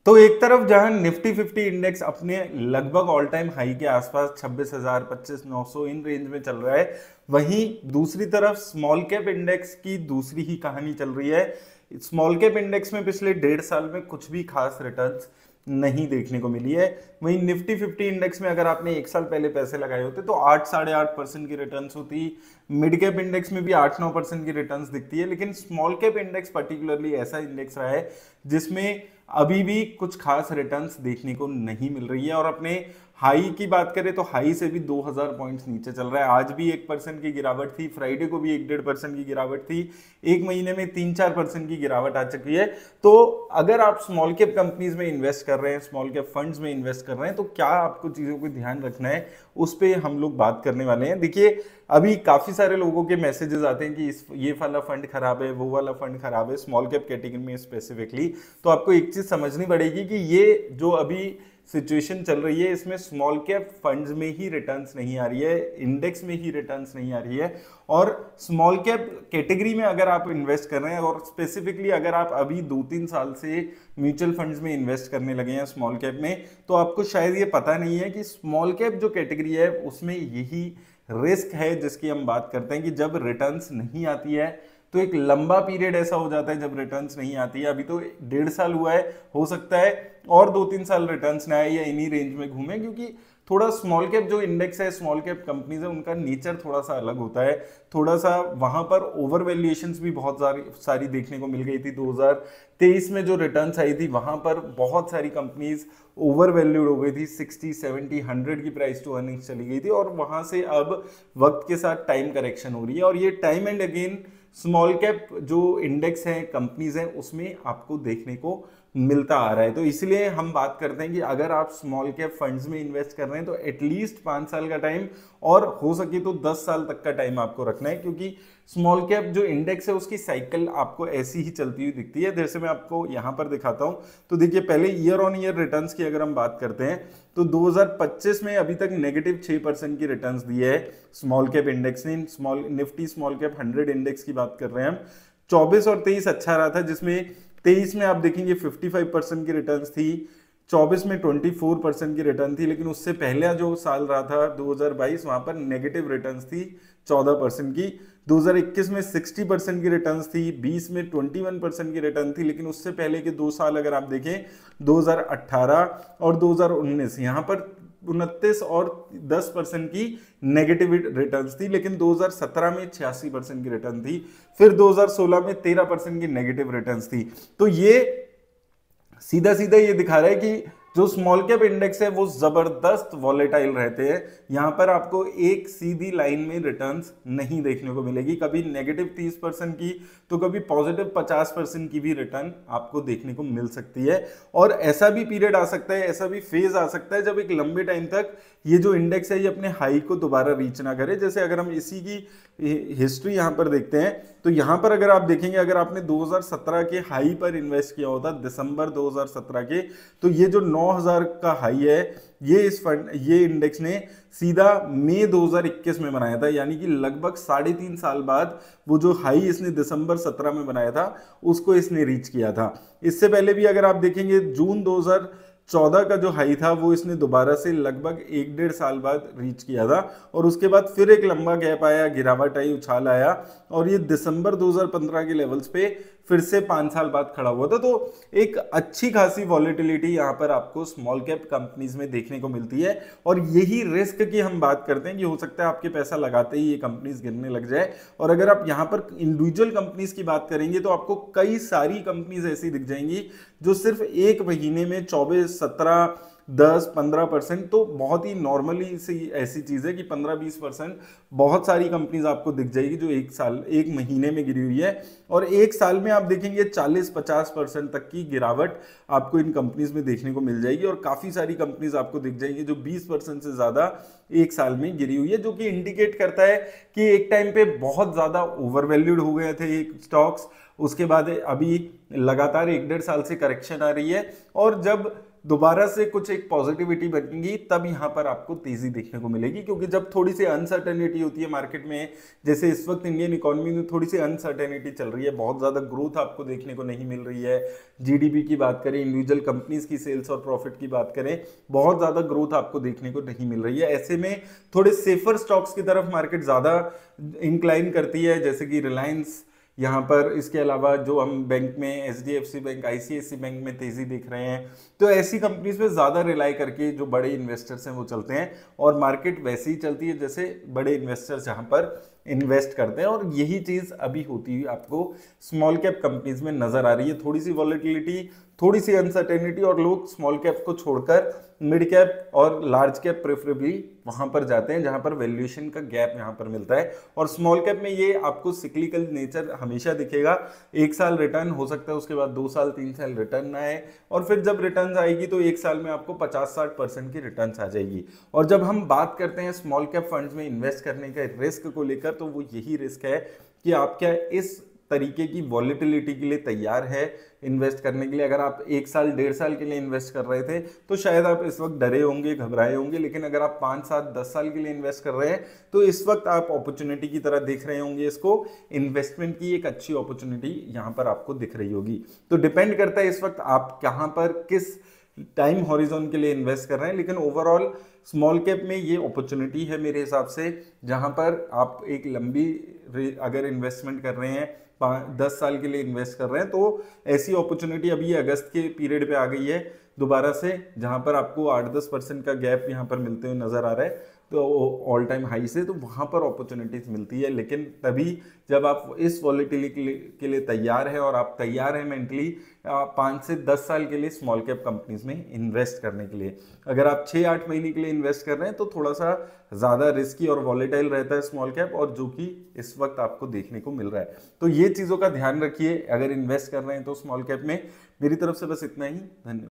तो एक तरफ जहां निफ्टी 50 इंडेक्स अपने लगभग ऑल टाइम हाई के आसपास 26,000 25,900 इन रेंज में चल रहा है, वहीं दूसरी तरफ स्मॉल कैप इंडेक्स की दूसरी ही कहानी चल रही है। स्मॉल कैप इंडेक्स में पिछले 1.5 साल में कुछ भी खास रिटर्न्स नहीं देखने को मिली है। वहीं निफ्टी 50 इंडेक्स में अगर आपने 1 साल पहले पैसे लगाए होते तो 8 साढ़े 8% की रिटर्न्स होती। मिड कैप इंडेक्स में भी 8-9% की रिटर्न्स दिखती है, लेकिन स्मॉल कैप इंडेक्स पर्टिकुलरली ऐसा इंडेक्स रहा है जिसमें अभी भी कुछ खास रिटर्न्स देखने को नहीं मिल रही है। और अपने हाई की बात करें तो हाई से भी 2000 पॉइंट्स नीचे चल रहा है। आज भी 1% की गिरावट थी, फ्राइडे को भी 1-1.5% की गिरावट थी, एक महीने में 3-4% की गिरावट आ चुकी है। तो अगर आप स्मॉल कैप कंपनीज में इन्वेस्ट कर रहे हैं, स्मॉल कैप फंड्स में इन्वेस्ट कर रहे हैं, तो क्या आपको चीजों को ध्यान रखना है, उस पर हम लोग बात करने वाले हैं। देखिए, अभी काफी सारे लोगों के मैसेजेस आते हैं कि ये वाला फंड खराब है, वो वाला फंड खराब है, स्मॉल कैप कैटेगरी में स्पेसिफिकली। तो आपको एक चीज समझनी पड़ेगी कि ये जो अभी सिचुएशन चल रही है, इसमें स्मॉल कैप फंड्स में ही रिटर्न्स नहीं आ रही है, इंडेक्स में ही रिटर्न्स नहीं आ रही है। और स्मॉल कैप कैटेगरी में अगर आप इन्वेस्ट कर रहे हैं, और स्पेसिफिकली अगर आप अभी 2-3 साल से म्यूचुअल फंड्स में इन्वेस्ट करने लगे हैं स्मॉल कैप में, तो आपको शायद ये पता नहीं है कि स्मॉल कैप जो कैटेगरी है उसमें यही रिस्क है जिसकी हम बात करते हैं कि जब रिटर्न्स नहीं आती है तो एक लंबा पीरियड ऐसा हो जाता है जब रिटर्न्स नहीं आती है। अभी तो 1.5 साल हुआ है, हो सकता है और 2-3 साल रिटर्न्स ना आए या इन्हीं रेंज में घूमे, क्योंकि थोड़ा स्मॉल कैप जो इंडेक्स है, स्मॉल कैप कंपनीज है, उनका नेचर थोड़ा सा अलग होता है। थोड़ा सा वहां पर ओवर वैल्यूएशंस भी बहुत सारी देखने को मिल गई थी। 2023 में जो रिटर्न्स आई थी वहां पर बहुत सारी कंपनीज ओवर वैल्यूड हो गई थी, 60, 70, 100 की प्राइस टू अर्निंग्स चली गई थी। और वहां से अब वक्त के साथ टाइम करेक्शन हो रही है, और ये time and again small cap जो इंडेक्स है, कंपनीज हैं, उसमें आपको देखने को मिलता आ रहा है। तो इसलिए हम बात करते हैं कि अगर आप स्मॉल कैप फंड्स में इन्वेस्ट कर रहे हैं तो एटलीस्ट 5 साल का टाइम, और हो सके तो 10 साल तक का टाइम आपको रखना है, क्योंकि स्मॉल कैप जो इंडेक्स है उसकी साइकिल आपको ऐसी ही चलती हुई दिखती है। जैसे मैं आपको यहां पर दिखाता हूं, तो देखिए, पहले ईयर ऑन ईयर रिटर्न्स की अगर हम बात करते हैं तो 2025 में अभी तक नेगेटिव 6% की रिटर्न्स दिए है स्मॉल कैप इंडेक्स ने। निफ्टी स्मॉल कैप 100 इंडेक्स की बात कर रहे हैं हम। 24 और 23 अच्छा रहा था, जिसमें 23 में आप देखेंगे 55% की रिटर्न्स थी, 24 में 24% की रिटर्न थी, लेकिन उससे पहले जो साल रहा था 2022, वहां पर नेगेटिव रिटर्न्स थी 14% की। 2021 में 60% की रिटर्न्स थी, 20 में 21% की रिटर्न थी, लेकिन उससे पहले के 2 साल अगर आप देखें 2018 और 2019, यहाँ पर 29 और 10% की नेगेटिव रिटर्न्स थी, लेकिन 2017 में 86% की रिटर्न थी, फिर 2016 में 13% की नेगेटिव रिटर्न्स थी। तो ये सीधा सीधा ये दिखा रहा है कि जो स्मॉल कैप इंडेक्स है वो जबरदस्त वॉलेटाइल रहते हैं। यहां पर आपको एक सीधी लाइन में रिटर्न्स नहीं देखने को मिलेगी, कभी नेगेटिव 30% की तो कभी पॉजिटिव 50% की भी रिटर्न आपको देखने को मिल सकती है। और ऐसा भी पीरियड आ सकता है, ऐसा भी फेज आ सकता है जब एक लंबे टाइम तक ये जो इंडेक्स है ये अपने हाई को दोबारा रीच ना करे। जैसे अगर हम इसी की हिस्ट्री यहां पर देखते हैं तो यहां पर अगर आप देखेंगे, अगर आपने 2017 के हाई पर इन्वेस्ट किया होता दिसंबर 2017 के, तो ये जो 9000 का हाई है ये इंडेक्स ने सीधा मई 2021 में बनाया था, यानी कि लगभग 3.5 साल बाद वो जो हाई इसने दिसंबर 17 में बनाया था उसको इसने रीच किया था। इससे पहले भी अगर आप देखेंगे जून 2014 का जो हाई था वो इसने दोबारा से लगभग 1-1.5 साल बाद रीच किया था, और उसके बाद फिर एक लंबा गैप आया, गिरावट आई, उछाल आया, और ये दिसंबर 2015 के लेवल्स पे फिर से 5 साल बाद खड़ा हुआ था। तो एक अच्छी खासी वॉलेटिलिटी यहाँ पर आपको स्मॉल कैप कंपनीज में देखने को मिलती है, और यही रिस्क की हम बात करते हैं कि हो सकता है आपके पैसा लगाते ही ये कंपनीज गिरने लग जाए। और अगर आप यहाँ पर इंडिविजुअल कंपनीज की बात करेंगे तो आपको कई सारी कंपनीज ऐसी दिख जाएंगी जो सिर्फ एक महीने में 24, 17, 10-15%, तो बहुत ही नॉर्मली सी ऐसी चीज है कि 15-20% बहुत सारी कंपनीज आपको दिख जाएगी जो एक महीने में गिरी हुई है। और एक साल में आप देखेंगे 40-50% तक की गिरावट आपको इन कंपनीज में देखने को मिल जाएगी, और काफी सारी कंपनीज आपको दिख जाएंगी जो 20% से ज्यादा एक साल में गिरी हुई है, जो कि इंडिकेट करता है कि एक टाइम पे बहुत ज्यादा ओवरवैल्यूड हो गए थे स्टॉक्स। उसके बाद अभी लगातार 1-1.5 साल से करेक्शन आ रही है, और जब दोबारा से कुछ एक पॉजिटिविटी बनेगी, तब यहाँ पर आपको तेजी देखने को मिलेगी। क्योंकि जब थोड़ी सी अनसर्टेनिटी होती है मार्केट में, जैसे इस वक्त इंडियन इकोनॉमी में थोड़ी सी अनसर्टेनिटी चल रही है, बहुत ज्यादा ग्रोथ आपको देखने को नहीं मिल रही है, जीडीपी की बात करें, इंडिविजुअल कंपनीज की सेल्स और प्रॉफिट की बात करें, बहुत ज्यादा ग्रोथ आपको देखने को नहीं मिल रही है। ऐसे में थोड़े सेफर स्टॉक्स की तरफ मार्केट ज्यादा इंक्लाइन करती है, जैसे कि रिलायंस यहाँ पर। इसके अलावा जो हम बैंक में एचडीएफसी बैंक, आईसीआईसी बैंक में तेजी देख रहे हैं, तो ऐसी कंपनीज पे ज्यादा रिलाई करके जो बड़े इन्वेस्टर्स हैं वो चलते हैं, और मार्केट वैसे ही चलती है जैसे बड़े इन्वेस्टर्स यहाँ पर इन्वेस्ट करते हैं। और यही चीज अभी होती हुई आपको स्मॉल कैप कंपनीज में नजर आ रही है। थोड़ी सी वॉलेटिलिटी, थोड़ी सी अनसर्टेनिटी, और लोग स्मॉल कैप को छोड़कर मिड कैप और लार्ज कैप प्रेफरेबली वहां पर जाते हैं जहां पर वैल्यूएशन का गैप यहां पर मिलता है। और स्मॉल कैप में ये आपको सिक्लिकल नेचर हमेशा दिखेगा। एक साल रिटर्न हो सकता है, उसके बाद 2 साल 3 साल रिटर्न ना आए, और फिर जब रिटर्न आएगी तो एक साल में आपको 50-60% की रिटर्न आ जाएगी। और जब हम बात करते हैं स्मॉल कैप फंड्स में इन्वेस्ट करने के रिस्क को लेकर, तो वो यही रिस्क है कि आप क्या इस तरीके की वॉलेटिलिटी के लिए तैयार है इन्वेस्ट करने के लिए। अगर आप 1 साल 1.5 साल के लिए इन्वेस्ट कर रहे थे तो शायद आप इस वक्त डरे होंगे, घबराए होंगे, लेकिन अगर आप 5, 7, 10 साल के लिए इन्वेस्ट कर रहे हैं तो इस वक्त आप अपॉर्चुनिटी की तरह देख रहे होंगे इसको। इन्वेस्टमेंट की एक अच्छी अपॉर्चुनिटी यहाँ पर आपको दिख रही होगी। तो डिपेंड करता है इस वक्त आप कहाँ पर किस टाइम हॉरिजॉन के लिए इन्वेस्ट कर रहे हैं, लेकिन ओवरऑल स्मॉल कैप में ये अपॉर्चुनिटी है मेरे हिसाब से, जहां पर आप एक लंबी अगर इन्वेस्टमेंट कर रहे हैं, 10 साल के लिए इन्वेस्ट कर रहे हैं, तो ऐसी अपॉर्चुनिटी अभी अगस्त के पीरियड पे आ गई है दोबारा से, जहां पर आपको 8-10% का गैप यहां पर मिलते हुए नजर आ रहा है, तो ऑल टाइम हाई से, तो वहां पर अपॉर्चुनिटीज मिलती है। लेकिन तभी जब आप इस वॉलेटिलिटी के लिए तैयार है, और आप तैयार हैं मेंटली 5 से 10 साल के लिए स्मॉल कैप कंपनीज में इन्वेस्ट करने के लिए। अगर आप 6-8 महीने के लिए इन्वेस्ट कर रहे हैं तो थोड़ा सा ज्यादा रिस्की और वॉलेटाइल रहता है स्मॉल कैप, और जो कि इस वक्त आपको देखने को मिल रहा है। तो ये चीजों का ध्यान रखिए अगर इन्वेस्ट कर रहे हैं तो स्मॉल कैप में। मेरी तरफ से बस इतना ही, धन्यवाद।